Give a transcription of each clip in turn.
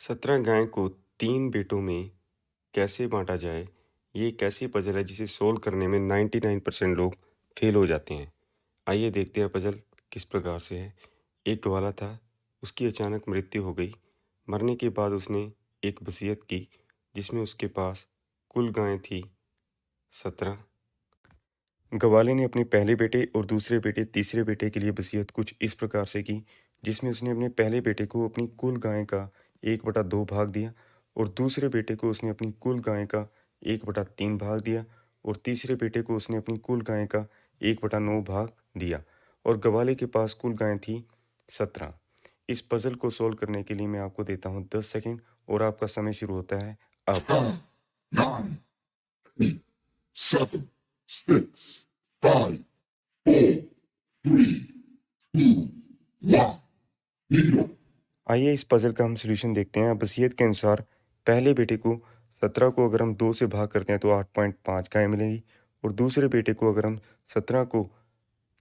17 गाय को 3 बेटों में कैसे बाँटा जाए, ये एक ऐसी पज़ल है जिसे सोल्व करने में 99% लोग फ़ेल हो जाते हैं। आइए देखते हैं पज़ल किस प्रकार से है। एक ग्वाला था, उसकी अचानक मृत्यु हो गई। मरने के बाद उसने एक वसीयत की जिसमें उसके पास कुल गायें थी 17। ग्वाले ने अपने पहले बेटे और दूसरे बेटे, तीसरे बेटे के लिए वसीयत कुछ इस प्रकार से की, जिसमें उसने अपने पहले बेटे को अपनी कुल गाय का 1/2 भाग दिया और दूसरे बेटे को उसने अपनी कुल गाय का 1/3 भाग दिया और तीसरे बेटे को उसने अपनी कुल गाय का 1/9 भाग दिया और ग्वाले के पास कुल गायें थी 17। इस पज़ल को सॉल्व करने के लिए मैं आपको देता हूँ 10 सेकंड और आपका समय शुरू होता है अब। 10, 9, 8, 7, 6, 5, 4, 3, 2, 1, 0. आइए इस पज़ल का हम सॉल्यूशन देखते हैं। वसीयत के अनुसार पहले बेटे को 17 को अगर हम 2 से भाग करते हैं तो 8.5 गाय मिलेगी और दूसरे बेटे को अगर हम 17 को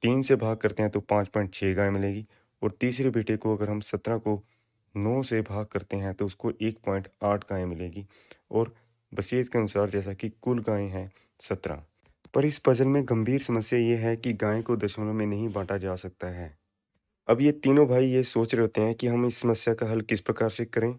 3 से भाग करते हैं तो 5.6 गाय मिलेगी और तीसरे बेटे को अगर हम 17 को 9 से भाग करते हैं तो उसको 1.8 गाय मिलेगी और वसीयत के अनुसार जैसा कि कुल गायें हैं 17। पर इस पज़ल में गंभीर समस्या ये है कि गाय को दशमलव में नहीं बाँटा जा सकता है। अब ये तीनों भाई ये सोच रहे होते हैं कि हम इस समस्या का हल किस प्रकार से करें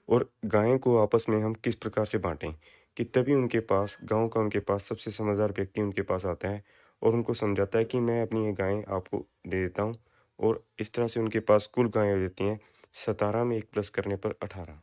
और गायों को आपस में हम किस प्रकार से बाँटें, कि तभी उनके पास गाँव का उनके पास सबसे समझदार व्यक्ति उनके पास आता है और उनको समझाता है कि मैं अपनी ये गायें आपको दे देता हूँ और इस तरह से उनके पास कुल गायें हो जाती हैं 17 में 1 प्लस करने पर 18।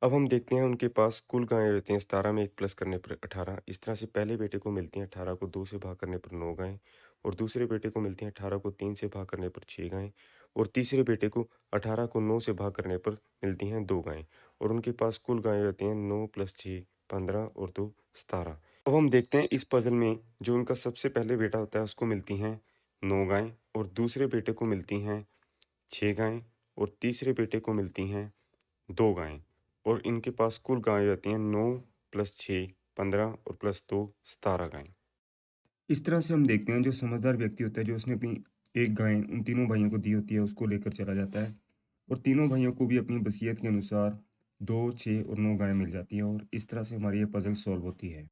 अब हम देखते हैं उनके पास कुल गायें होती हैं 17 में 1 प्लस करने पर 18। इस तरह से पहले बेटे को मिलती हैं 18 को 2 से भाग करने पर 9 गायें और दूसरे बेटे को मिलती हैं 18 को 3 से भाग करने पर 6 गायें और तीसरे बेटे को 18 को 9 से भाग करने पर मिलती हैं 2 गायें और उनके पास कुल गायें होती हैं 9 + 6 15 और 2 17। अब हम देखते हैं इस पज़ल में जो उनका सबसे पहले बेटा होता है उसको मिलती हैं 9 गायें और दूसरे बेटे को मिलती हैं 6 गायें और तीसरे बेटे को मिलती हैं 2 गायें और इनके पास कुल गायें रहती हैं 9 + 6 15 और +2 17 गायें। इस तरह से हम देखते हैं जो समझदार व्यक्ति होता है जो उसने अपनी एक गाय उन तीनों भाइयों को दी होती है उसको लेकर चला जाता है और तीनों भाइयों को भी अपनी वसीयत के अनुसार 2, 6 और 9 गायें मिल जाती हैं और इस तरह से हमारी ये पज़ल सॉल्व होती है।